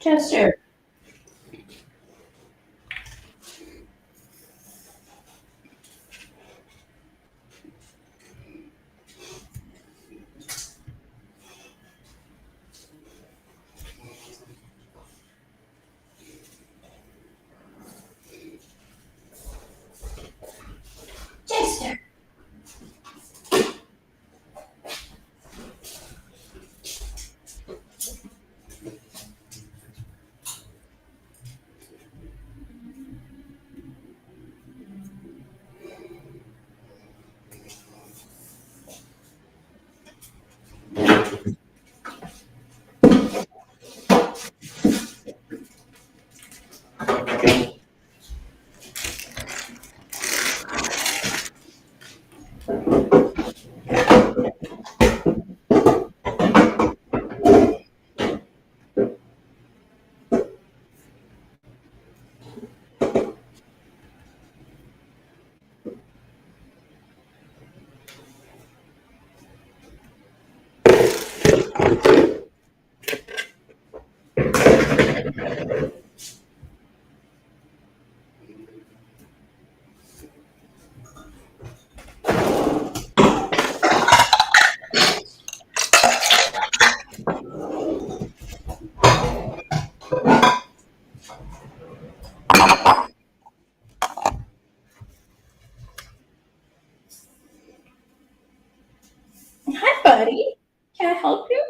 Chester. Chester. Hi, buddy. Can I help you?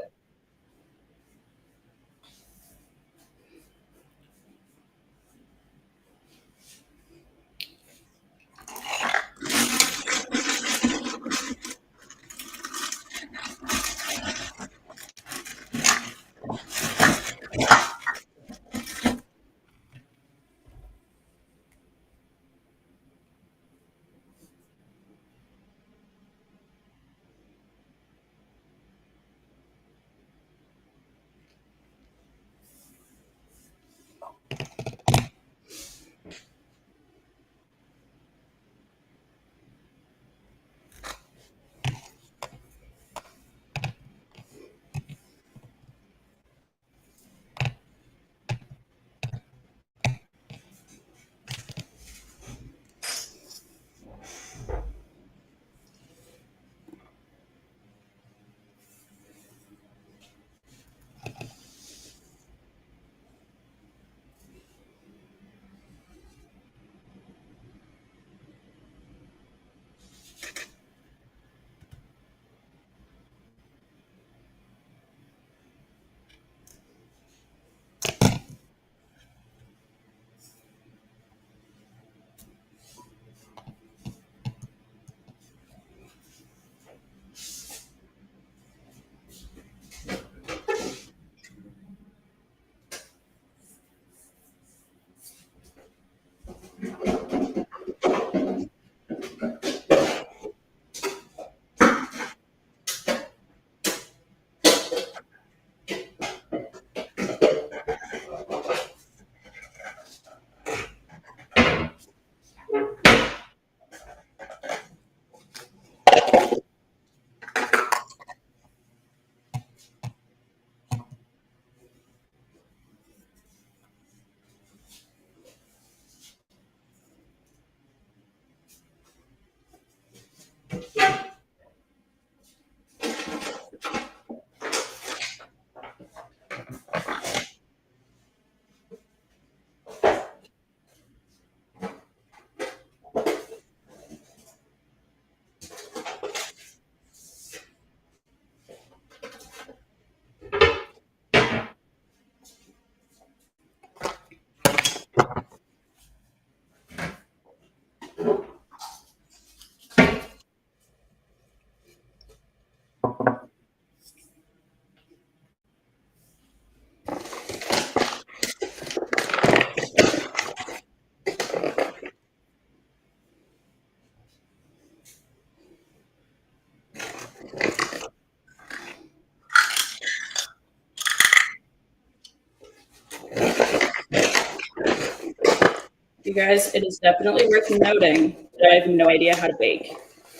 You guys, it is definitely worth noting that I have no idea how to bake.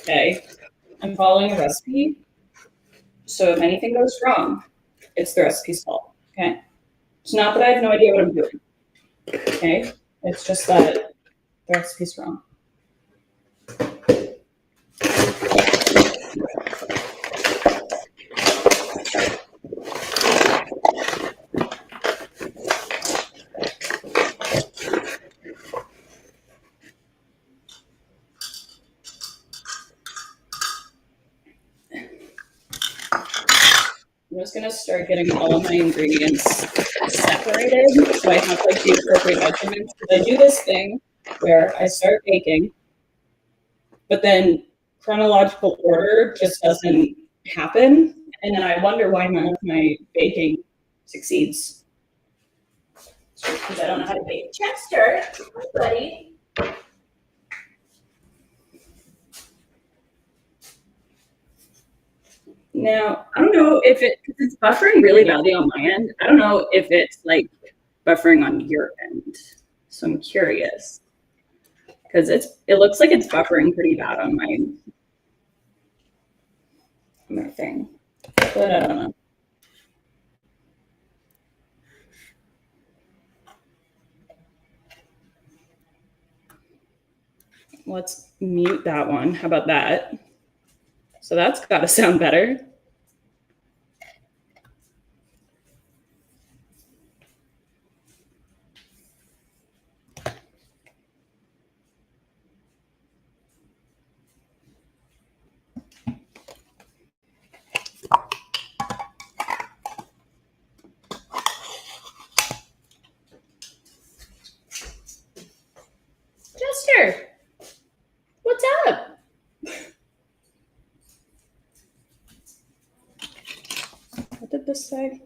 Okay. I'm following a recipe. So if anything goes wrong, it's the recipe's fault. Okay. It's not that I have no idea what I'm doing. Okay? It's just that the recipe's wrong. I'm just gonna start getting all of my ingredients separated so I have like the appropriate measurements. Because I do this thing where I start baking, but then chronological order just doesn't happen. And then I wonder why none of my baking succeeds. Because I don't know how to bake. Chester, hi, buddy. Now, I don't know if it's buffering really badly on my end. I don't know if it's like buffering on your end. So I'm curious because it looks like it's buffering pretty bad on my thing, but I don't know. Let's mute that one. How about that? So that's got to sound better. Jester, what's up? What did this say?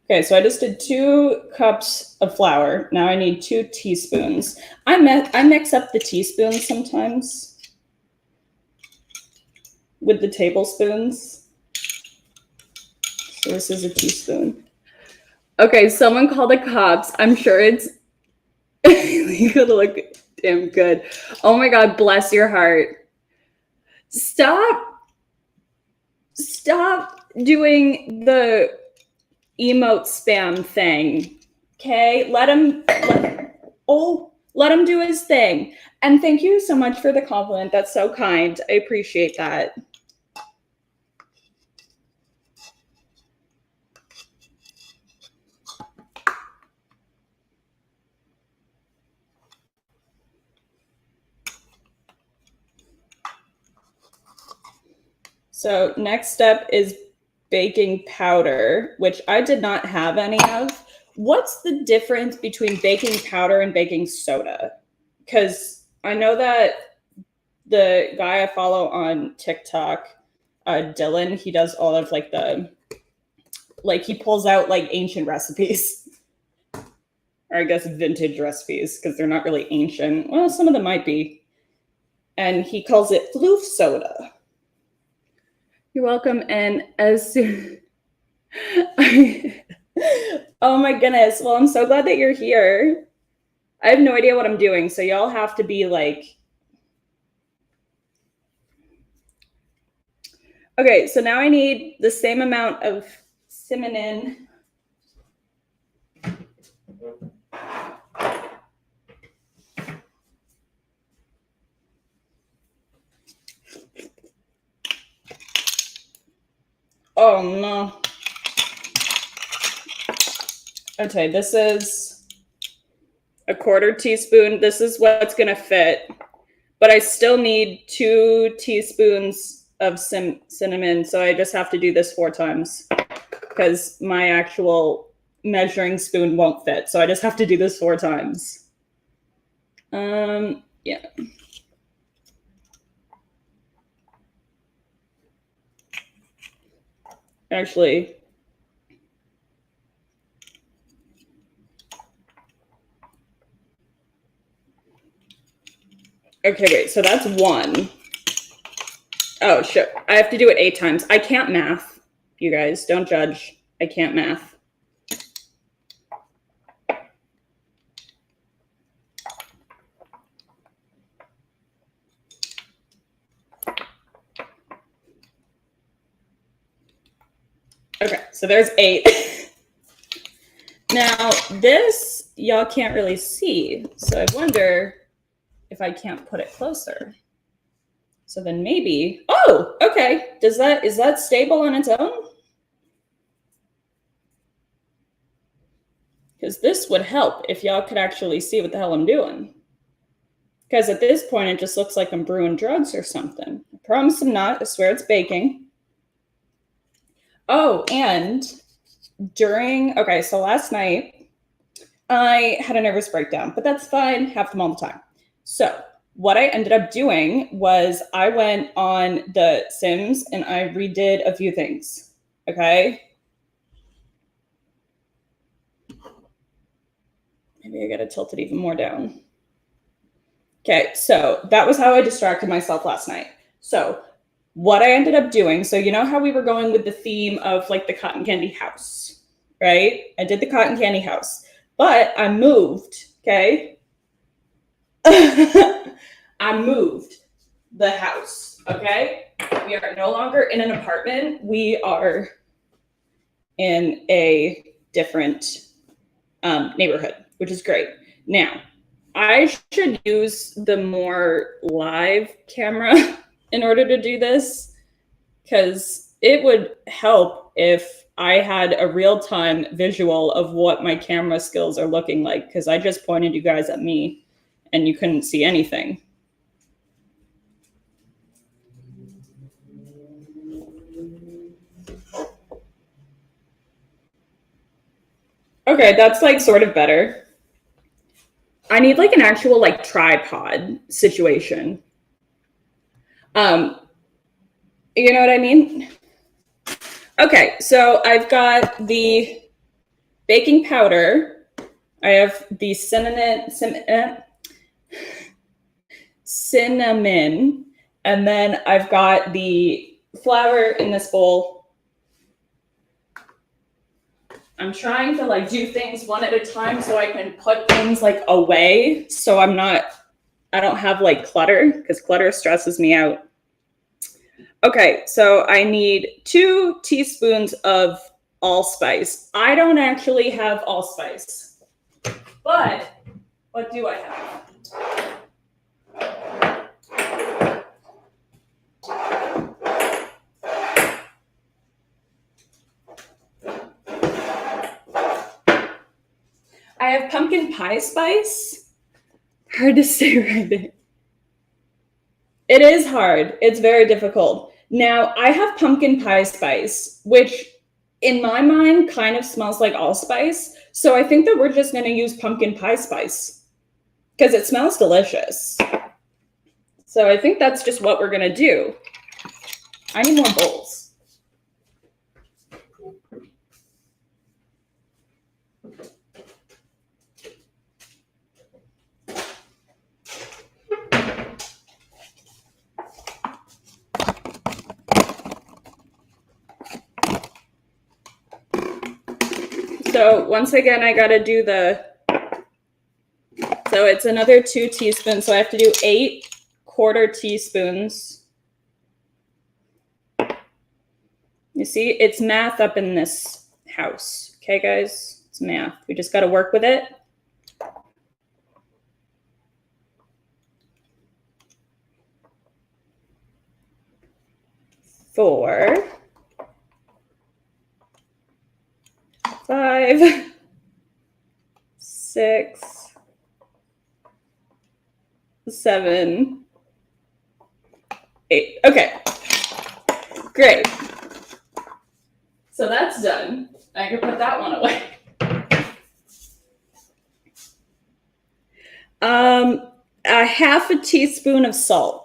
Okay, so I just did 2 cups of flour. Now I need 2 teaspoons. I mix up the teaspoons sometimes with the tablespoons. So this is a teaspoon. Okay, someone called the cops. I'm sure it's you gotta look damn good. Oh my God, bless your heart. Stop doing the emote spam thing. Okay, let him do his thing. And thank you so much for the compliment. That's so kind. I appreciate that. So next step is baking powder, which I did not have any of. What's the difference between baking powder and baking soda? Because I know that the guy I follow on TikTok, Dylan, he does all of like he pulls out like ancient recipes. Or I guess vintage recipes, because they're not really ancient. Well, some of them might be. And he calls it floof soda. You're welcome. And as soon oh my goodness. Well, I'm so glad that you're here. I have no idea what I'm doing, so y'all have to be like. Okay, so now I need the same amount of cinnamon. Oh no. Okay, this is a 1/4 teaspoon. This is what's gonna fit. But I still need 2 teaspoons of cinnamon, so I just have to do this 4 times because my actual measuring spoon won't fit. So I just have to do this 4 times. Yeah. Actually, okay, wait, so that's 1. Oh, shit. I have to do it 8 times. I can't math, you guys. Don't judge. I can't math. Okay, so there's 8. Now, this y'all can't really see, so I wonder if I can't put it closer. So then maybe, oh, okay. Is that stable on its own? Because this would help if y'all could actually see what the hell I'm doing. Because at this point, it just looks like I'm brewing drugs or something. I promise I'm not. I swear it's baking. Oh, and so last night, I had a nervous breakdown, but that's fine. Have them all the time. So what I ended up doing was I went on The Sims and I redid a few things. Okay. Maybe I gotta tilt it even more down. Okay, so that was how I distracted myself last night. So what I ended up doing, so you know how we were going with the theme of like the cotton candy house, right? I did the cotton candy house, but I moved, okay? I moved the house, okay? We are no longer in an apartment. We are in a different neighborhood, which is great. Now, I should use the more live camera in order to do this, because it would help if I had a real-time visual of what my camera skills are looking like, because I just pointed you guys at me and you couldn't see anything. Okay, that's like sort of better. I need like an actual like tripod situation. You know what I mean? Okay, so I've got the baking powder. I have the cinnamon, and then I've got the flour in this bowl. I'm trying to like do things one at a time so I can put things like away, so I don't have like clutter, because clutter stresses me out. Okay, so I need 2 teaspoons of allspice. I don't actually have allspice, but what do I have? I have pumpkin pie spice. Hard to say right there. It is hard. It's very difficult. Now, I have pumpkin pie spice, which in my mind kind of smells like allspice. So I think that we're just going to use pumpkin pie spice because it smells delicious. So I think that's just what we're going to do. I need more bowls. So once again, I got to do so it's another 2 teaspoons. So I have to do 8 quarter teaspoons. You see, it's math up in this house. Okay, guys, it's math. We just got to work with it. Four, 5, 6, 7, 8. Okay, great. So that's done. I can put that one away. A half a teaspoon of salt.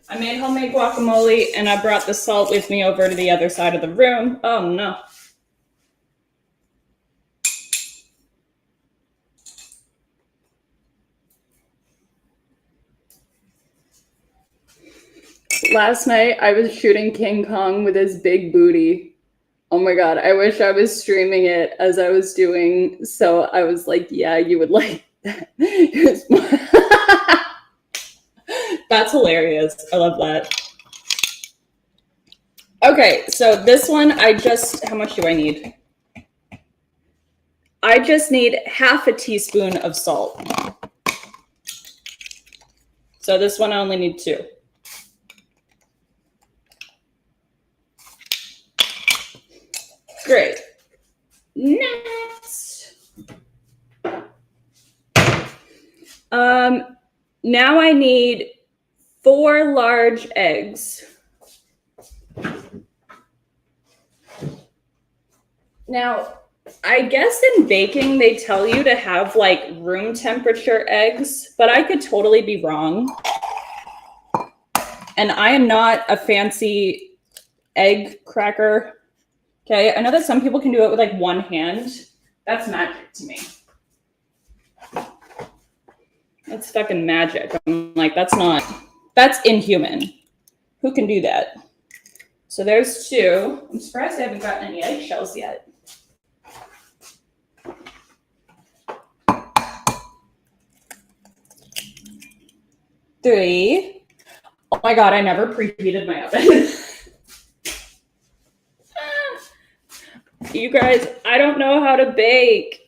I made homemade guacamole and I brought the salt with me over to the other side of the room. Oh no. Last night I was shooting King Kong with his big booty Oh my God, I wish I was streaming it as I was doing. So I was like, yeah, you would like that. That's hilarious. I love that. Okay, so this one, how much do I need? I just need half a teaspoon of salt. So this one I only need 2. Great. Next. Now I need 4 large eggs. Now, I guess in baking, they tell you to have like room temperature eggs, but I could totally be wrong. And I am not a fancy egg cracker. Okay, I know that some people can do it with like one hand. That's magic to me. That's fucking magic. I'm like, that's inhuman. Who can do that? So there's 2. I'm surprised I haven't gotten any eggshells yet. 3. Oh my God, I never preheated my oven. You guys, I don't know how to bake.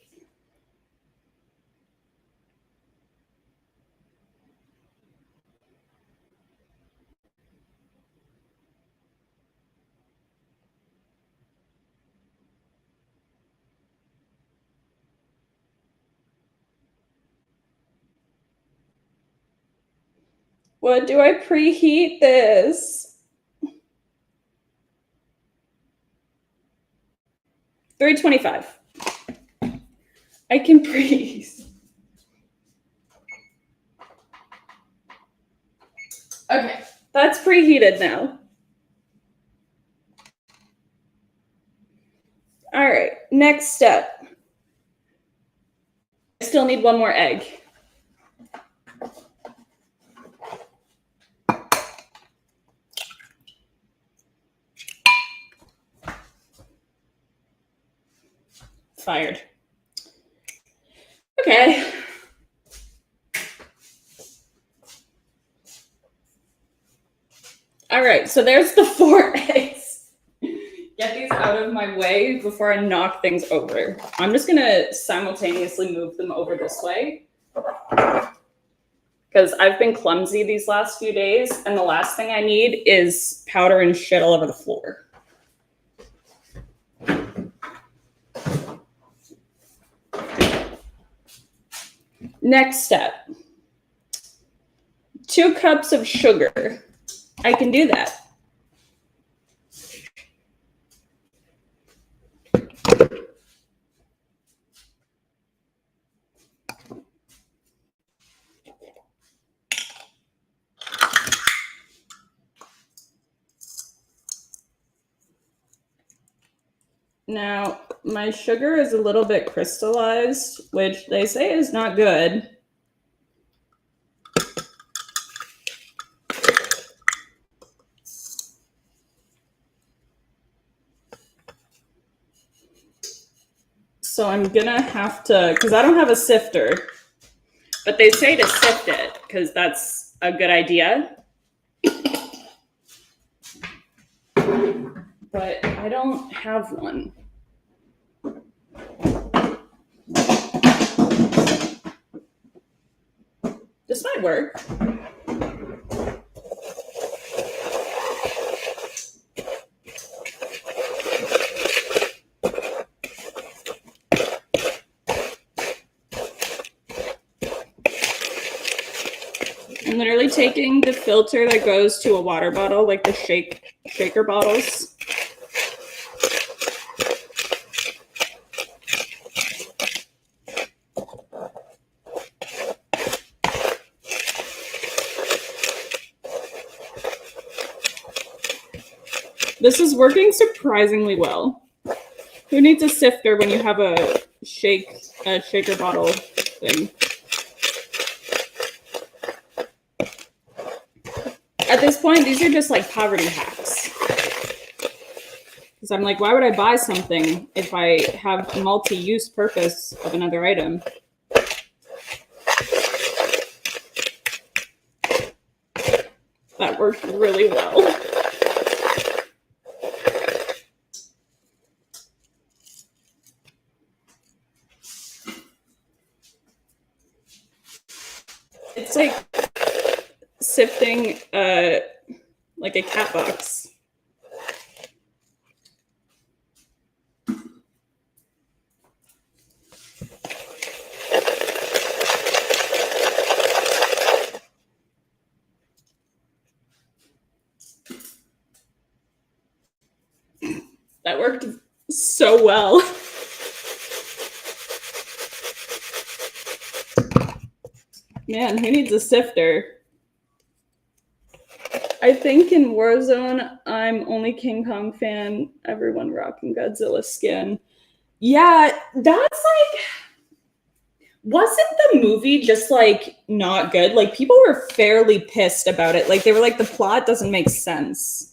What do I preheat this? 325. I can preheat. Okay, that's preheated now. All right, next step. I still need 1 more egg. Fired. Okay. All right, so there's the 4 eggs. Get these out of my way before I knock things over. I'm just gonna simultaneously move them over this way because I've been clumsy these last few days, and the last thing I need is powder and shit all over the floor. Next step. 2 cups of sugar. I can do that. Now, my sugar is a little bit crystallized, which they say is not good. So I'm gonna have to, because I don't have a sifter, but they say to sift it because that's a good idea. But I don't have one. This might work. I'm literally taking the filter that goes to a water bottle, like the shaker bottles. This is working surprisingly well. Who needs a sifter when you have a shaker bottle thing? At this point, these are just like poverty hacks. Because I'm like, why would I buy something if I have multi-use purpose of another item? That worked really well. It's like sifting like a cat box. That worked so well. Man, who needs a sifter? I think in Warzone, I'm only King Kong fan. Everyone rocking Godzilla skin. Yeah, that's like, wasn't the movie just like not good? Like people were fairly pissed about it. Like they were like, the plot doesn't make sense.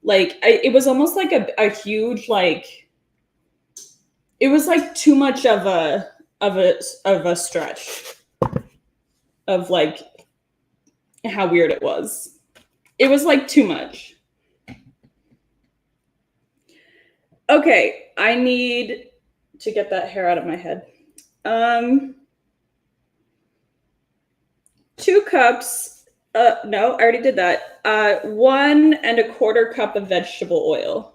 Like it was almost like a huge like, it was like too much of a stretch of like how weird it was. It was like too much. Okay, I need to get that hair out of my head. 2 cups. No, I already did that. 1 1/4 cup of vegetable oil.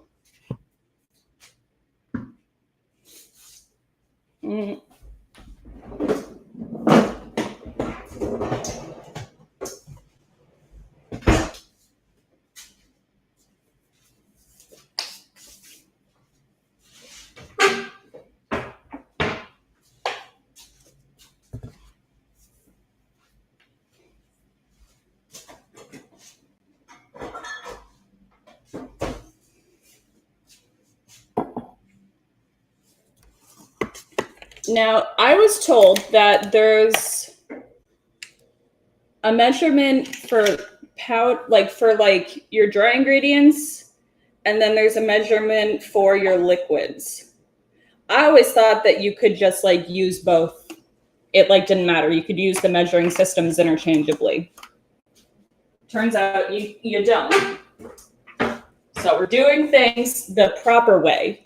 Now, I was told that there's a measurement for your dry ingredients, and then there's a measurement for your liquids. I always thought that you could just like use both. It like didn't matter. You could use the measuring systems interchangeably. Turns out you don't. So we're doing things the proper way.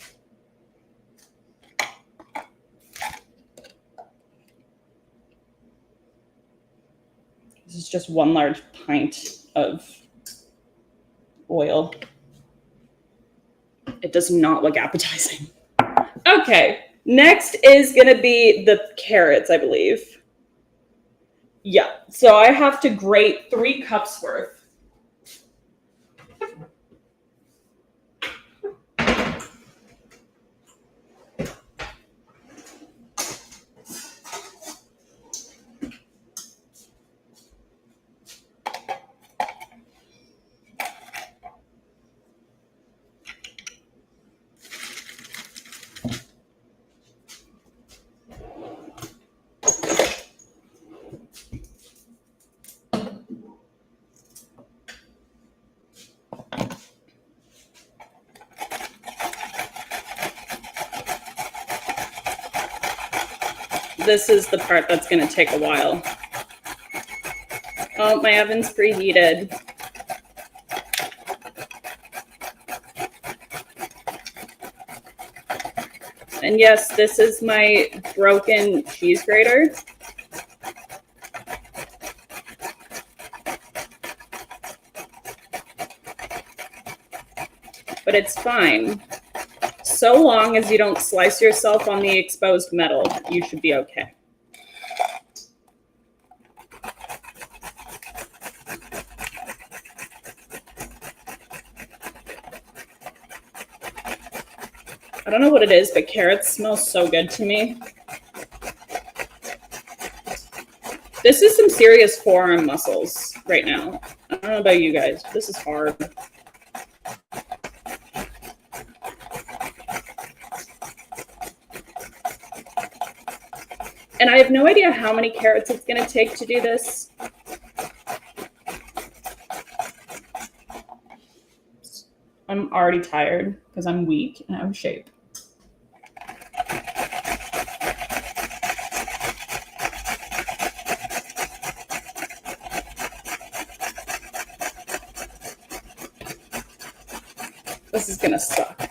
This is just 1 large pint of oil. It does not look appetizing. Okay, next is gonna be the carrots, I believe. Yeah, so I have to grate 3 cups worth. This is the part that's going to take a while. Oh, my oven's preheated. And yes, this is my broken cheese grater. But it's fine. So long as you don't slice yourself on the exposed metal, you should be okay. I don't know what it is, but carrots smell so good to me. This is some serious forearm muscles right now. I don't know about you guys. This is hard. And I have no idea how many carrots it's going to take to do this. I'm already tired because I'm weak and out of shape. This is gonna suck.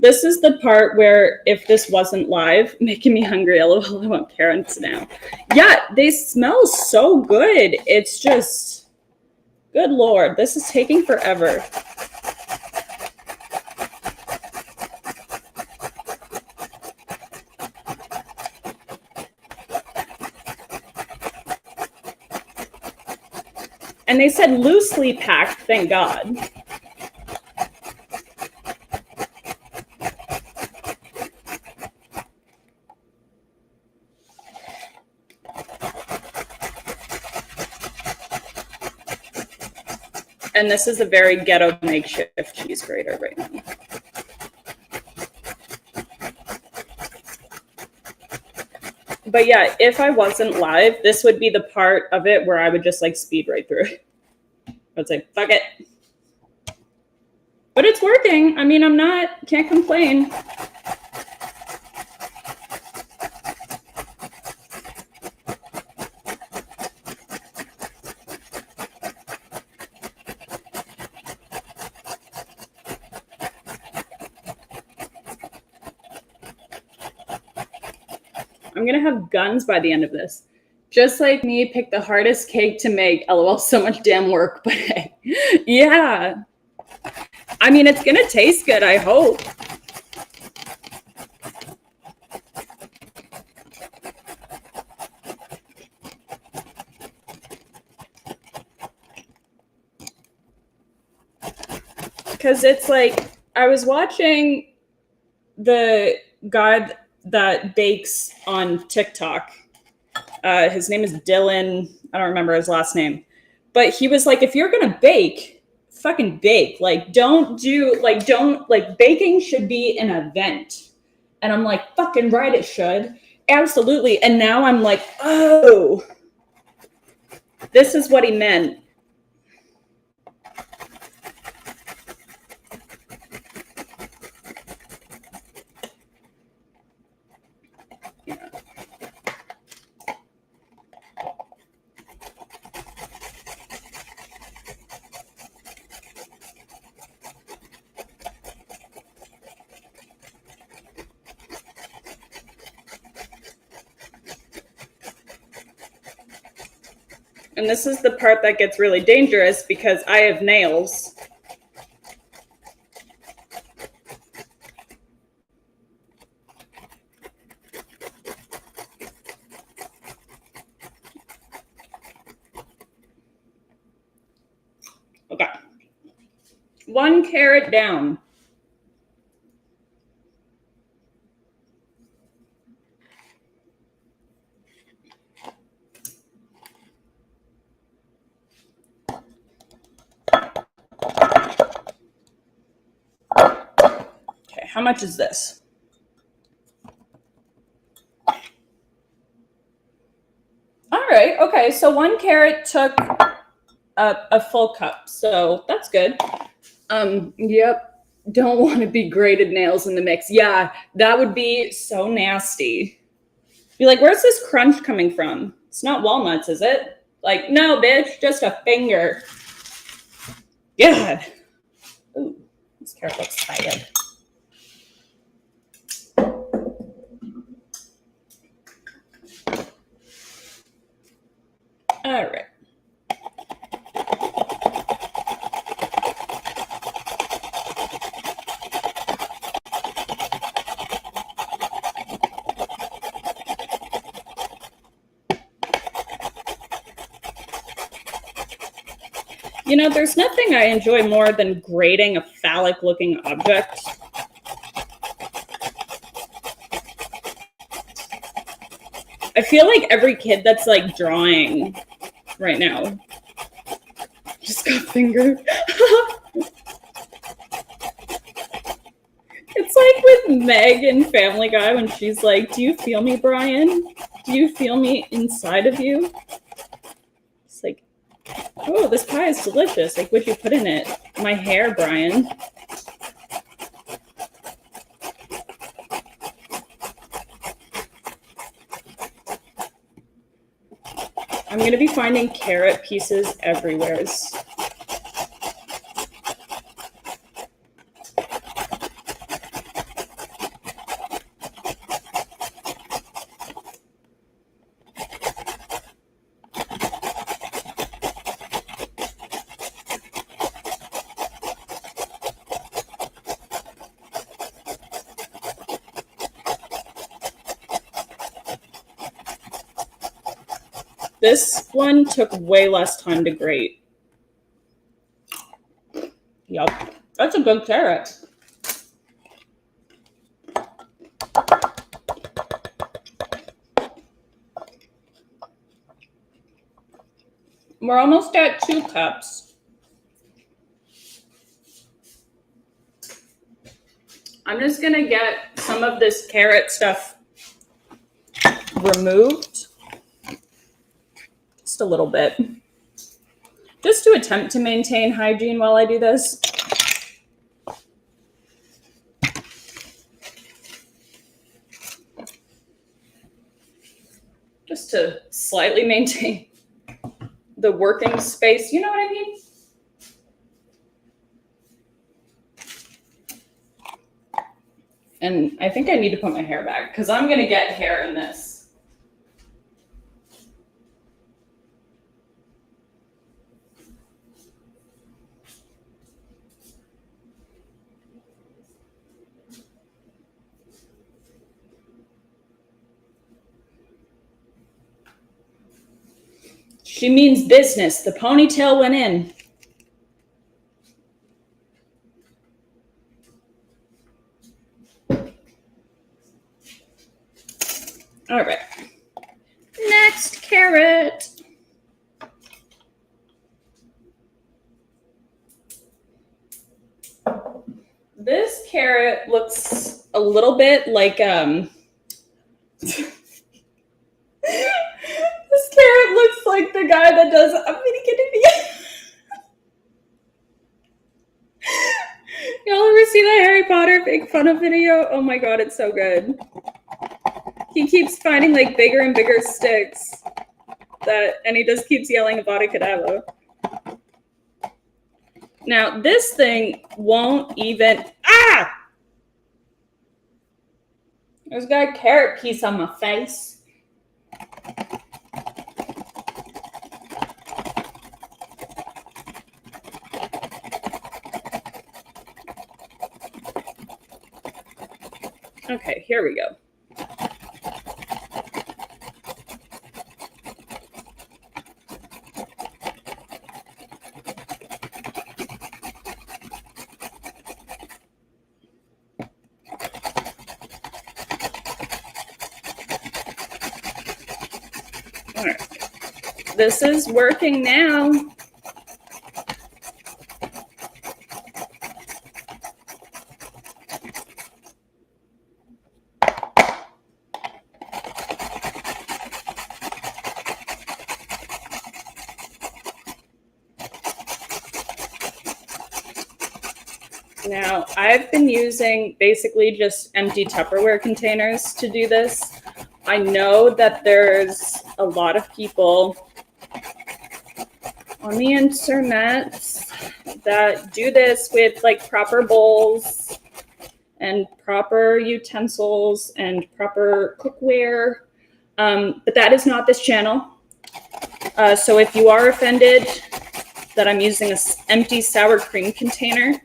This is the part where if this wasn't live, making me hungry, LOL, I want carrots now. Yeah, they smell so good. It's just, good Lord, this is taking forever. And they said loosely packed, thank God. And this is a very ghetto makeshift cheese grater right now. But yeah, if I wasn't live, this would be the part of it where I would just like speed right through it. I'd say, fuck it. But it's working. I mean, can't complain. I'm gonna have guns by the end of this. Just like me, pick the hardest cake to make. LOL, so much damn work, but hey, yeah. I mean, it's gonna taste good, I hope. Because it's like, I was watching the guy that bakes on TikTok. His name is Dylan. I don't remember his last name. But he was like, if you're going to bake, fucking bake. Like, baking should be an event. And I'm like, fucking right, it should. Absolutely. And now I'm like, oh, this is what he meant. And this is the part that gets really dangerous because I have nails. Okay. 1 carrot down. How much is this? All right. Okay. So 1 carrot took a full cup. So that's good. Yep. Don't want to be grated nails in the mix. Yeah, that would be so nasty. Be like, where's this crunch coming from? It's not walnuts, is it? Like, no, bitch, just a finger. God. Ooh, this carrot looks tired. All right. You know, there's nothing I enjoy more than grading a phallic-looking object. I feel like every kid that's like drawing right now just got fingered. It's like with Meg in Family Guy when she's like, do you feel me, Brian? Do you feel me inside of you? It's like, oh, this pie is delicious. Like, what'd you put in it? My hair, Brian. I'm going to be finding carrot pieces everywhere. This one took way less time to grate. Yup, that's a good carrot. We're almost at 2 cups. I'm just gonna get some of this carrot stuff removed. Just a little bit. Just to attempt to maintain hygiene while I do this. Just to slightly maintain the working space, you know what I mean? And I think I need to put my hair back because I'm gonna get hair in this. She means business. The ponytail went in. All right. Next carrot. This carrot looks a little bit like this carrot looks like the guy that does I'm gonna get it again. Y'all ever see that Harry Potter Make Fun of video? Oh my god, it's so good. He keeps finding like bigger and bigger sticks and he just keeps yelling Avada Kedavra. Now this thing won't even There's got a carrot piece on my face. Okay, here we go. All right. This is working now. Now, I've been using basically just empty Tupperware containers to do this. I know that there's a lot of people on the internet that do this with like proper bowls and proper utensils and proper cookware, but that is not this channel. So if you are offended that I'm using an empty sour cream container,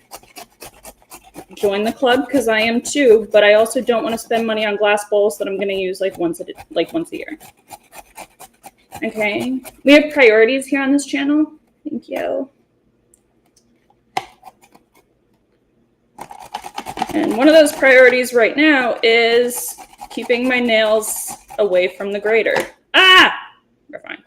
join the club because I am too, but I also don't want to spend money on glass bowls that I'm going to use like once a year. Okay, we have priorities here on this channel. Thank you. And one of those priorities right now is keeping my nails away from the grater. We're fine.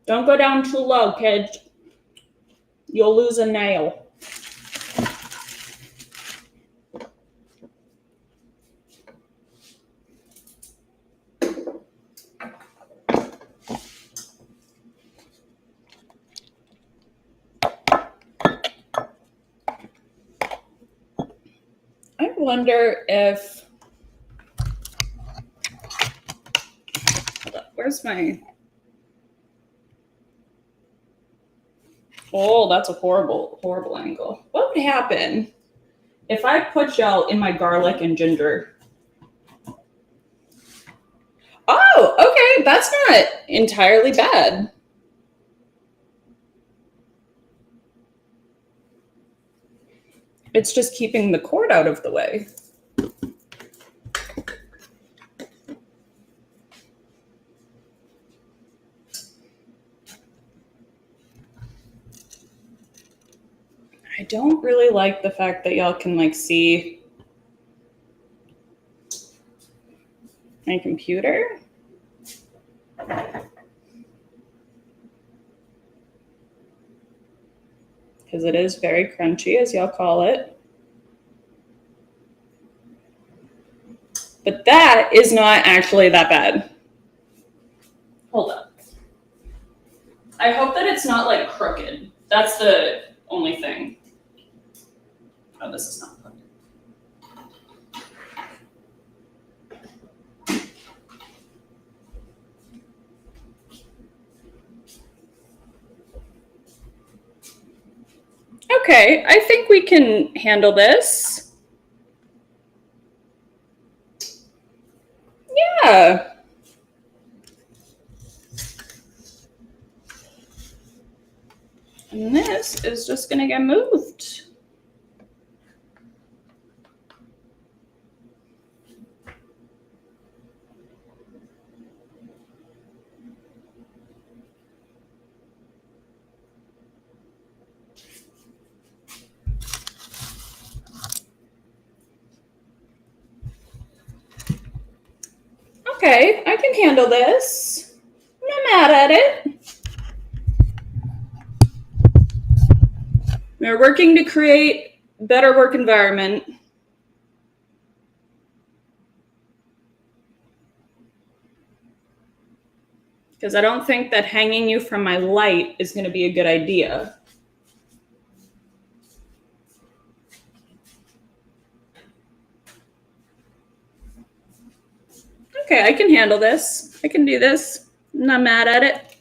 Don't go down too low, kids. You'll lose a nail. wonder if, hold up, where's my, oh, that's a horrible, horrible angle. What would happen if I put y'all in my garlic and ginger? Oh, okay, that's not entirely bad. It's just keeping the cord out of the way. I don't really like the fact that y'all can like see my computer. Because it is very crunchy, as y'all call it. But that is not actually that bad. Hold up. I hope that it's not like crooked. That's the only thing. Oh, this is not plugged in. Okay, I think we can handle this. Yeah. And this is just gonna get moved. Okay, I can handle this. I'm not mad at it. We're working to create a better work environment. Because I don't think that hanging you from my light is going to be a good idea. Okay, I can handle this. I can do this. I'm not mad at it.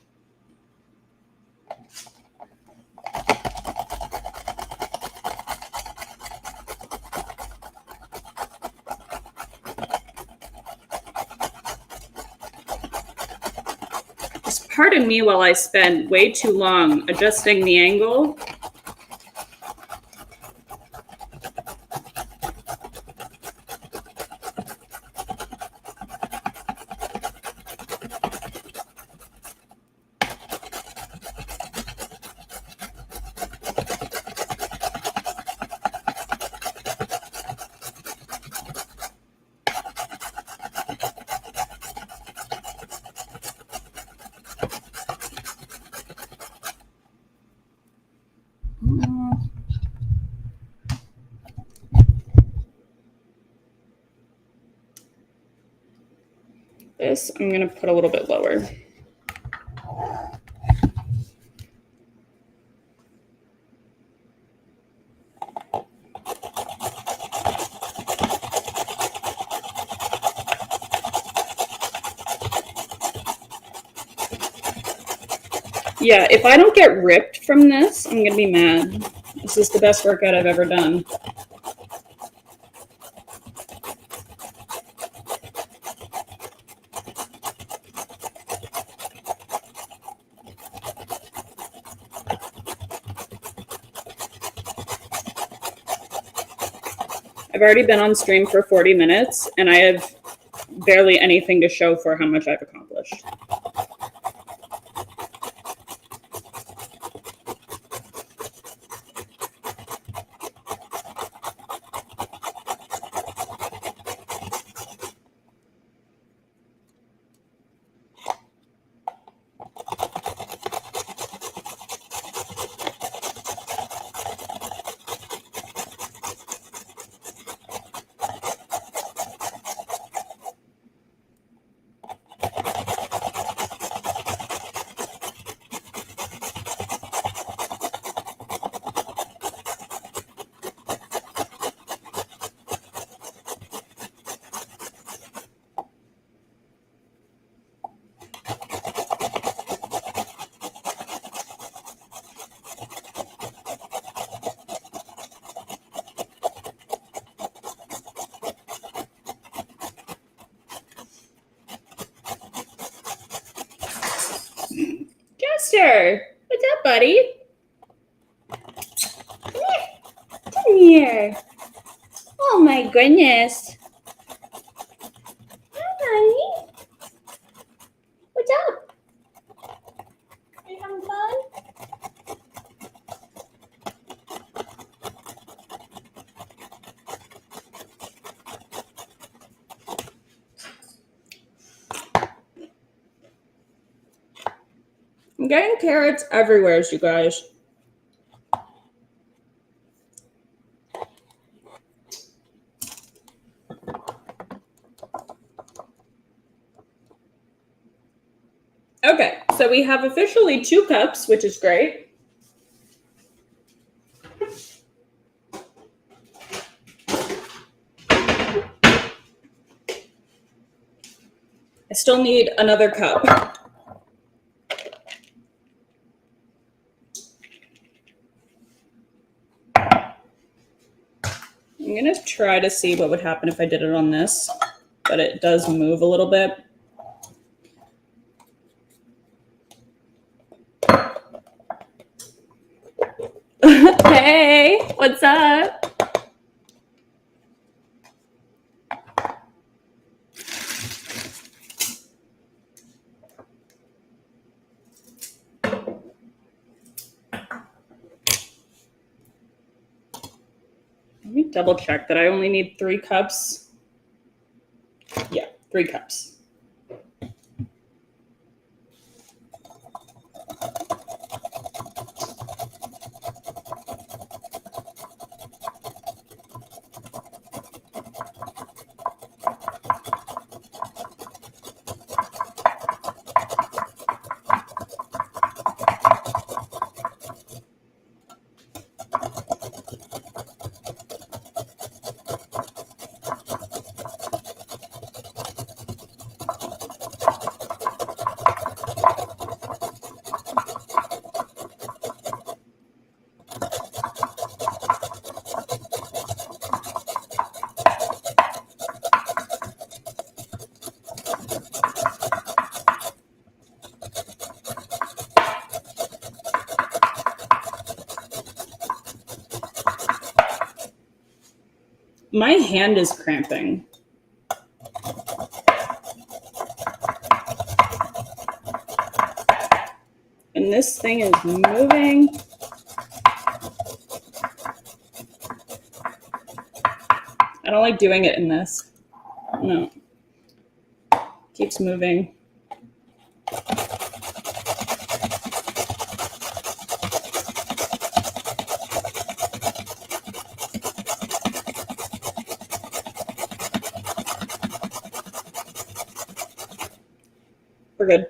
Just pardon me while I spend way too long adjusting the angle. This I'm going to put a little bit lower. Yeah, if I don't get ripped from this, I'm going to be mad. This is the best workout I've ever done. I've already been on stream for 40 minutes, and I have barely anything to show for how much I've accomplished. here. What's up, buddy? Come here. Come here. Oh my goodness. Hi, honey. What's up? Are you having fun? I'm getting carrots everywhere, you guys. Okay, so we have officially 2 cups, which is great. I still need another cup. I'm gonna try to see what would happen if I did it on this, but it does move a little bit. Hey, what's up? Let me double check that I only need 3 cups. Yeah, 3 cups. My hand is cramping. And this thing is moving. I don't like doing it in this. No. Keeps moving. We're good.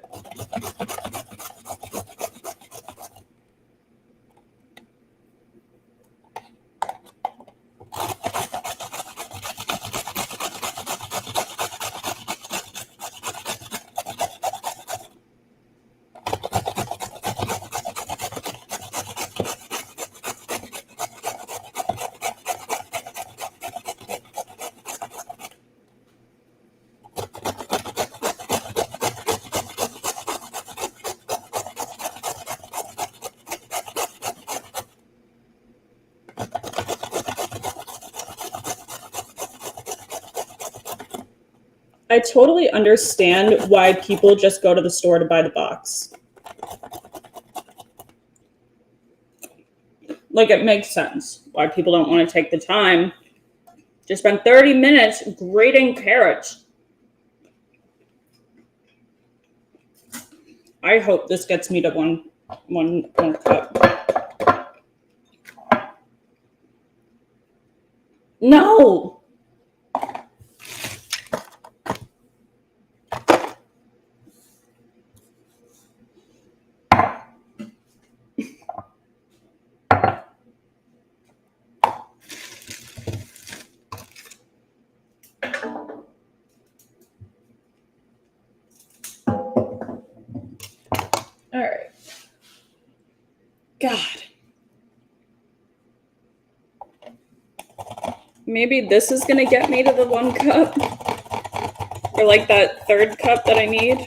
I totally understand why people just go to the store to buy the box. Like, it makes sense why people don't want to take the time to spend 30 minutes grating carrots. I hope this gets me to one cup. No! All right. God. Maybe this is gonna get me to the 1 cup. Or like that 3rd cup that I need.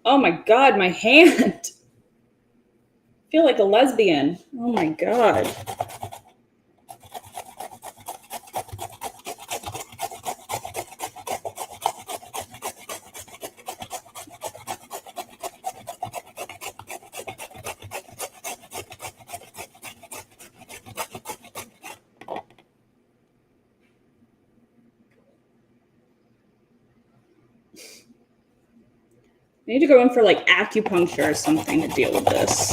Oh my God, my hand. I feel like a lesbian. Oh my God. I need to go in for like acupuncture or something to deal with this.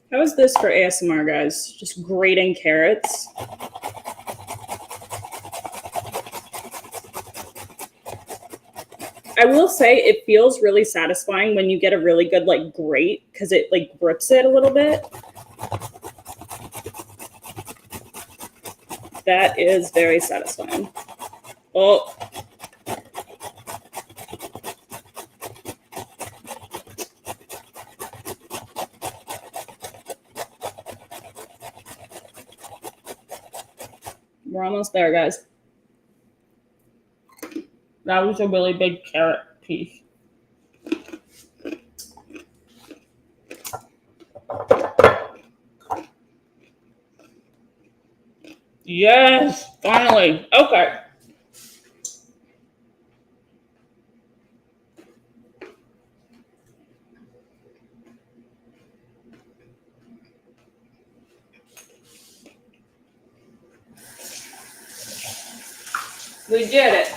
How is this for ASMR, guys? Just grating carrots. I will say it feels really satisfying when you get a really good like grate because it like grips it a little bit. That is very satisfying. Oh. We're almost there, guys. That was a really big carrot piece. Yes, finally. Okay. We did it.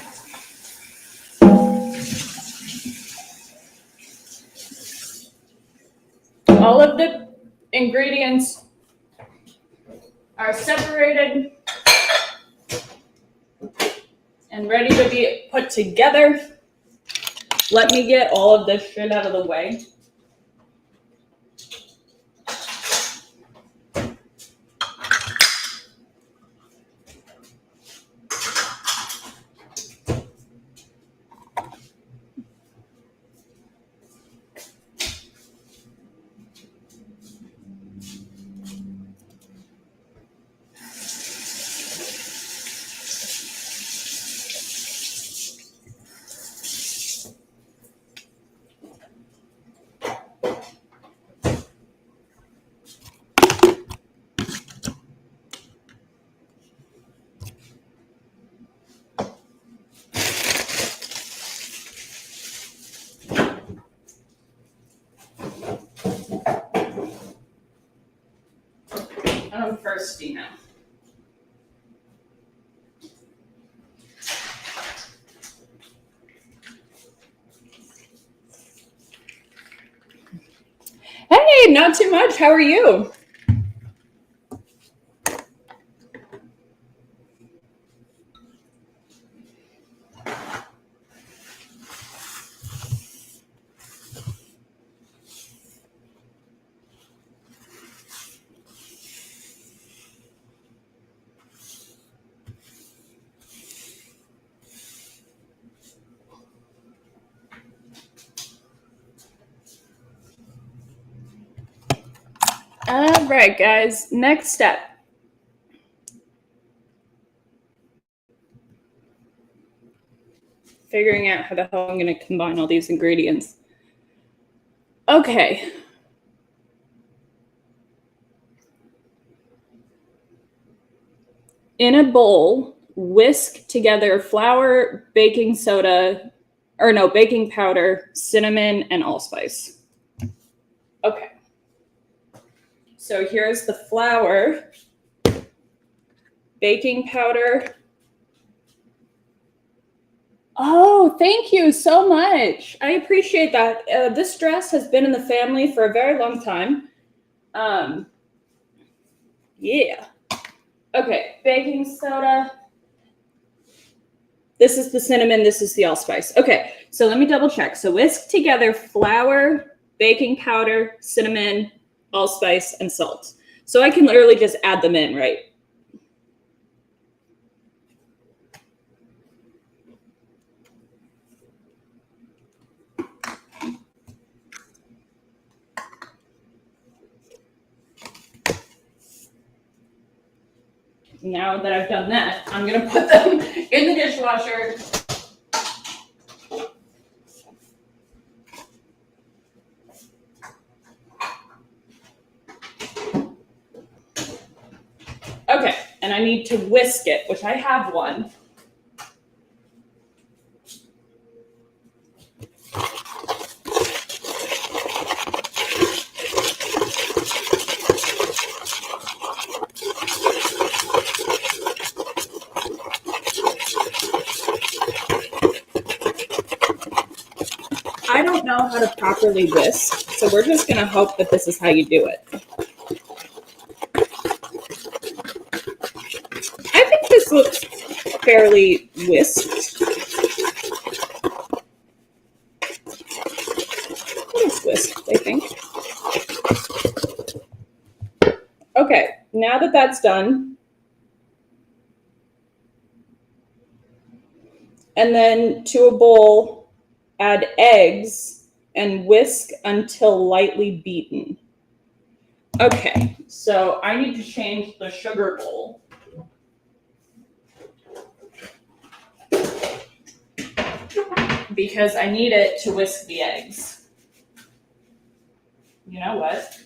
All of the ingredients are separated and ready to be put together. Let me get all of this shit out of the way. I'm thirsty now. Hey, not too much. How are you? All right, guys. Next step. Figuring out how the hell I'm going to combine all these ingredients. Okay. In a bowl, whisk together flour, baking powder, cinnamon, and allspice. Okay. So here's the flour, baking powder. Oh, thank you so much. I appreciate that. This dress has been in the family for a very long time. Yeah. Okay, baking soda. This is the cinnamon, this is the allspice. Okay, so let me double check. So whisk together flour, baking powder, cinnamon, allspice, and salt. So I can literally just add them in, right? now that I've done that, I'm gonna put them in the dishwasher. Okay, and I need to whisk it, which I have one. I don't know how to properly whisk, so we're just gonna hope that this is how you do it. I think this looks fairly whisked. It is whisked, I think. Okay, now that that's done, and then to a bowl, add eggs and whisk until lightly beaten. Okay, so I need to change the sugar bowl. Because I need it to whisk the eggs. You know what?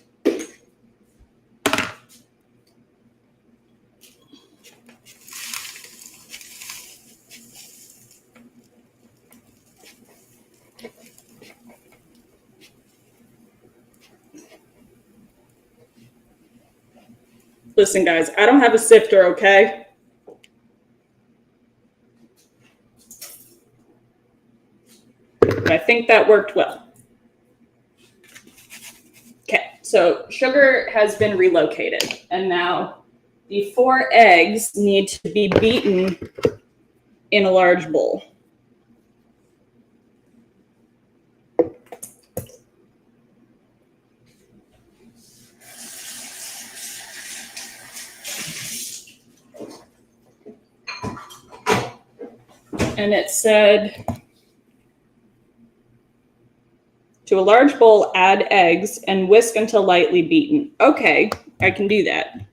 Listen, guys, I don't have a sifter, okay? But I think that worked well. Okay, so sugar has been relocated, and now the 4 eggs need to be beaten in a large bowl. And it said, to a large bowl, add eggs and whisk until lightly beaten. Okay, I can do that.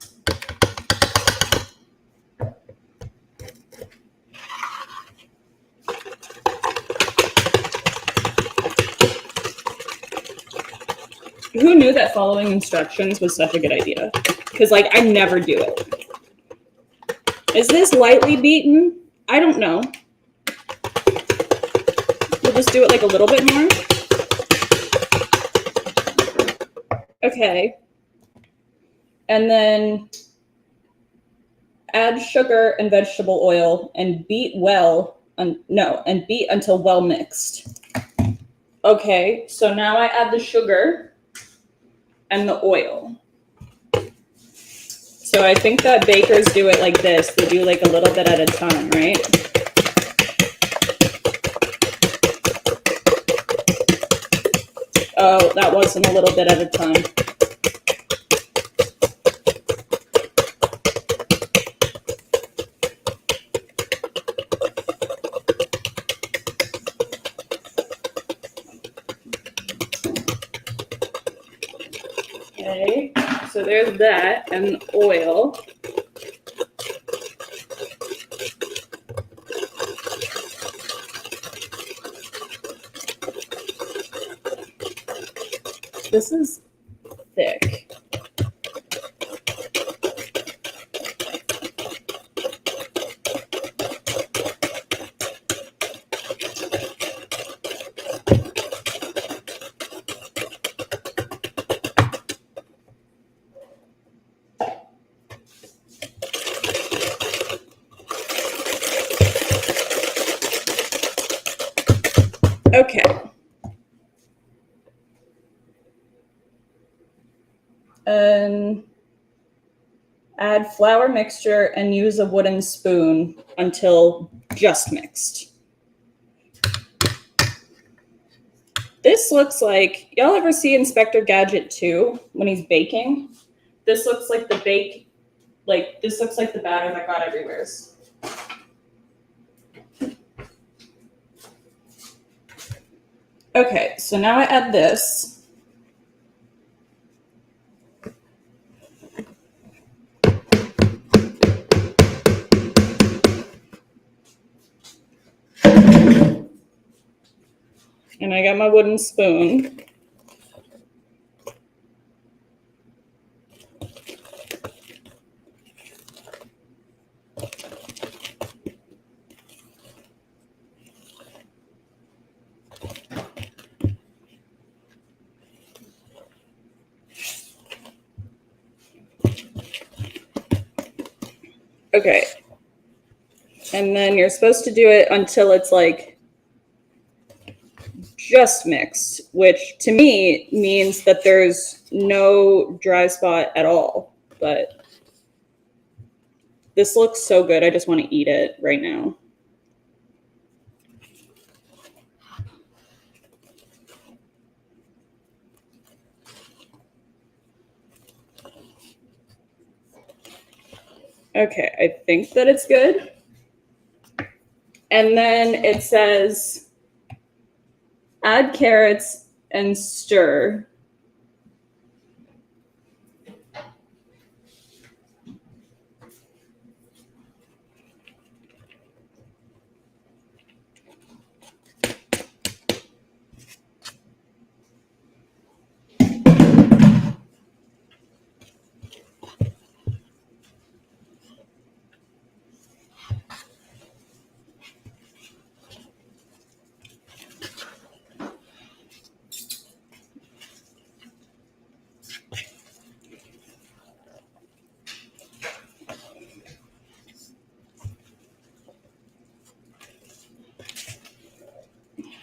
Who knew that following instructions was such a good idea? Because, like, I never do it. Is this lightly beaten? I don't know. We'll just do it like a little bit more. Okay. And then add sugar and vegetable oil and beat well. And beat until well mixed. Okay, so now I add the sugar and the oil. So I think that bakers do it like this. They do like a little bit at a time, right? Oh, that wasn't a little bit at a time. Okay, so there's that and oil. This is thick. Okay. And add flour mixture and use a wooden spoon until just mixed. This looks like, y'all ever see Inspector Gadget 2 when he's baking? This looks like the this looks like the batter that got everywhere. Okay, so now I add this. And I got my wooden spoon. Okay. And then you're supposed to do it until it's like just mixed, which to me means that there's no dry spot at all. But this looks so good. I just want to eat it right now. Okay, I think that it's good. And then it says add carrots and stir.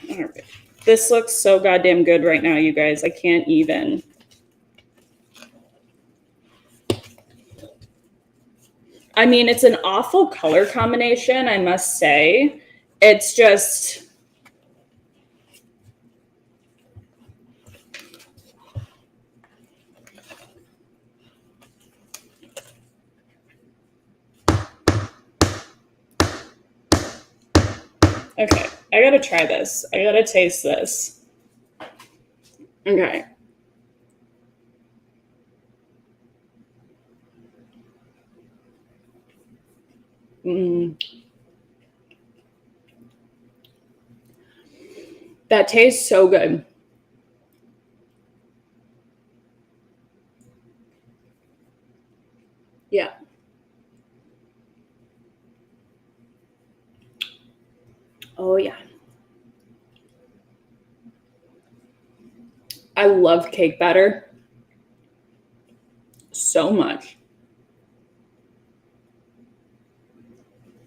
All right. This looks so goddamn good right now, you guys. I can't even. I mean, it's an awful color combination, I must say. It's just... Okay, I gotta try this. I gotta taste this. Okay. That tastes so good. Yeah. Oh, yeah. I love cake batter so much.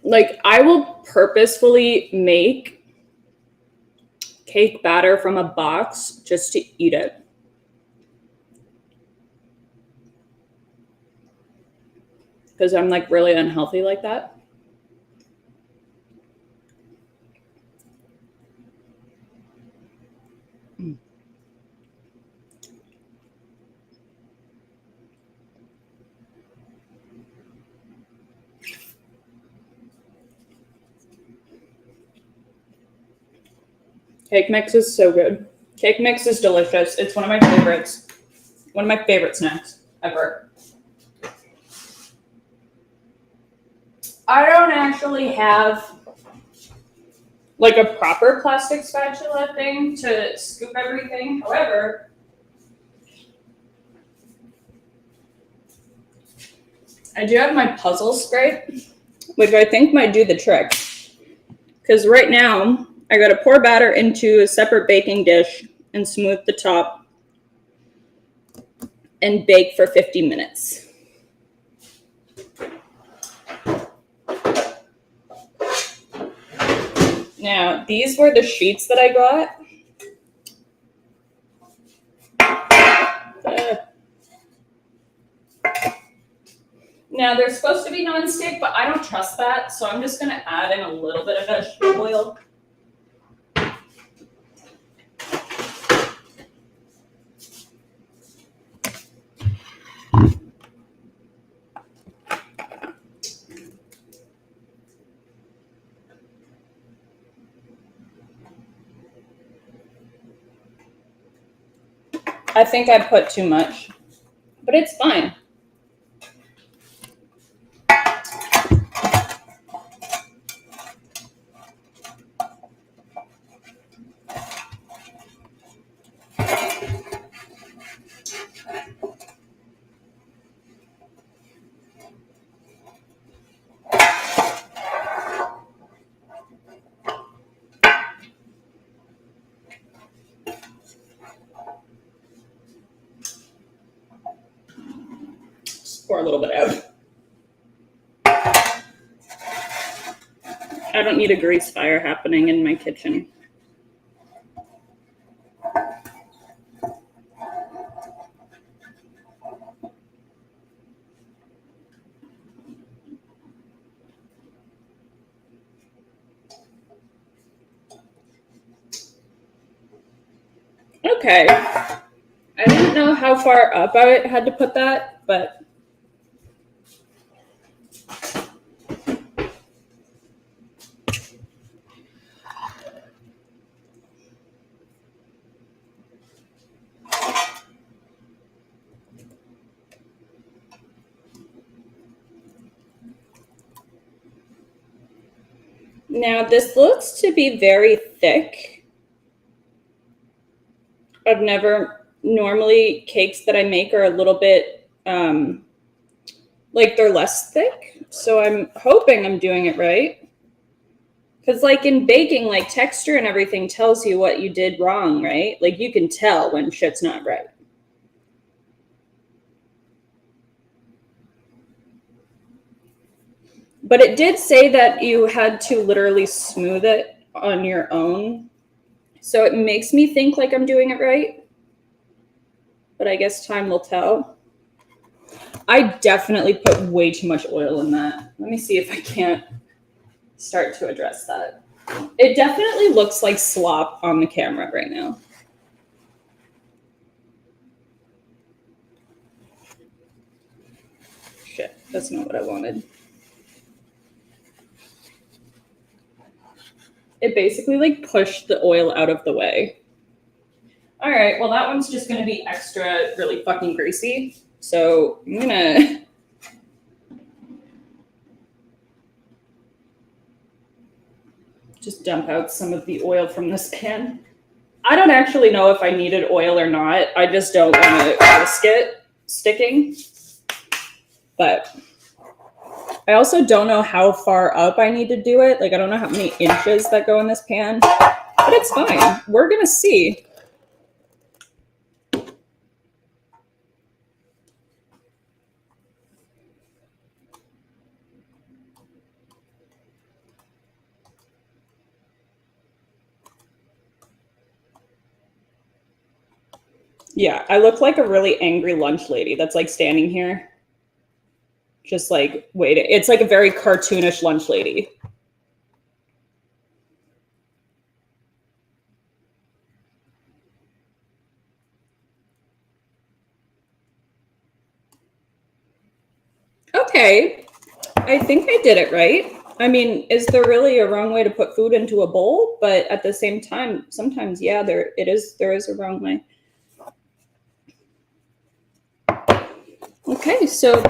Like, I will purposefully make cake batter from a box just to eat it. Because I'm like really unhealthy like that. Cake mix is so good. Cake mix is delicious. It's one of my favorites. One of my favorite snacks ever. I don't actually have like a proper plastic spatula thing to scoop everything. However, I do have my puzzle scrape, which I think might do the trick. Because right now, I got to pour batter into a separate baking dish and smooth the top and bake for 50 minutes. Now, these were the sheets that I got. Now, they're supposed to be nonstick, but I don't trust that, so I'm just going to add in a little bit of vegetable oil. I think I put too much, but it's fine. pour a little bit out. I don't need a grease fire happening in my kitchen. Okay. I didn't know how far up I had to put that, but now this looks to be very thick. I've never, normally cakes that I make are a little bit, like they're less thick. So I'm hoping I'm doing it right. Because like in baking, like texture and everything tells you what you did wrong, right? Like you can tell when shit's not right. But it did say that you had to literally smooth it on your own. So it makes me think like I'm doing it right. But I guess time will tell. I definitely put way too much oil in that. Let me see if I can't start to address that. It definitely looks like slop on the camera right now. Shit, that's not what I wanted. It basically like pushed the oil out of the way. All right, well that one's just gonna be extra really fucking greasy. So I'm gonna just dump out some of the oil from this pan. I don't actually know if I needed oil or not. I just don't want to risk it sticking. But I also don't know how far up I need to do it. Like I don't know how many inches that go in this pan, but it's fine. We're gonna see. Yeah, I look like a really angry lunch lady that's like standing here. Just like waiting. It's like a very cartoonish lunch lady. Okay, I think I did it right. I mean, is there really a wrong way to put food into a bowl? But at the same time, sometimes, yeah, there is a wrong way. Okay, so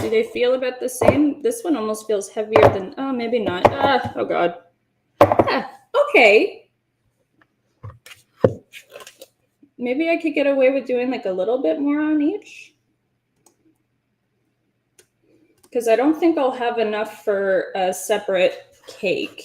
do they feel about the same? This one almost feels heavier than, oh, maybe not. Oh God. Yeah, okay. Maybe I could get away with doing like a little bit more on each. Because I don't think I'll have enough for a separate cake.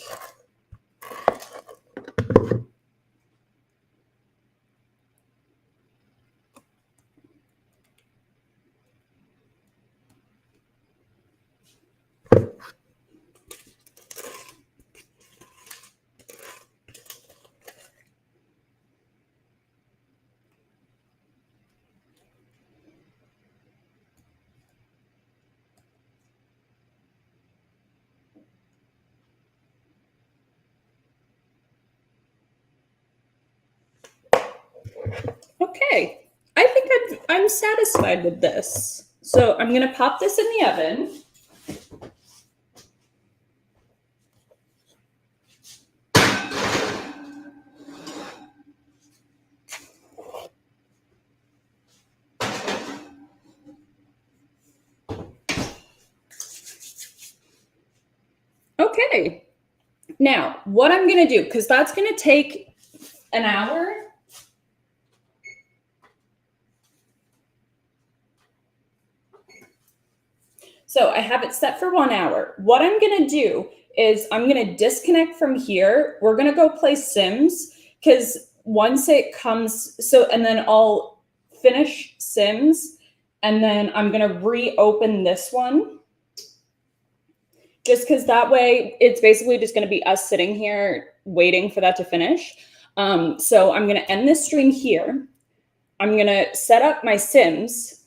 Okay, I think I'm satisfied with this. So I'm gonna pop this in the oven. Okay, now what I'm gonna do, because that's gonna take an hour. So I have it set for 1 hour. What I'm gonna do is I'm gonna disconnect from here. We're gonna go play Sims, because once it comes, and then I'll finish Sims, And then I'm going to reopen this one just because that way it's basically just going to be us sitting here waiting for that to finish. So I'm going to end this stream here. I'm going to set up my Sims,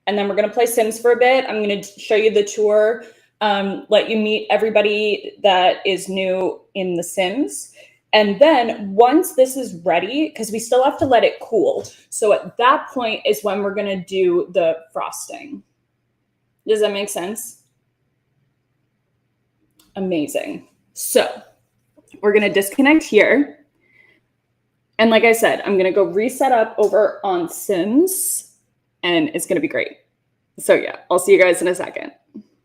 and then we're going to play Sims for a bit. I'm going to show you the tour, let you meet everybody that is new in the Sims. And then once this is ready, because we still have to let it cool. So at that point is when we're going to do the frosting. Does that make sense? Amazing. So we're going to disconnect here. And like I said, I'm going to go reset up over on Sims, and it's going to be great. So yeah, I'll see you guys in a second.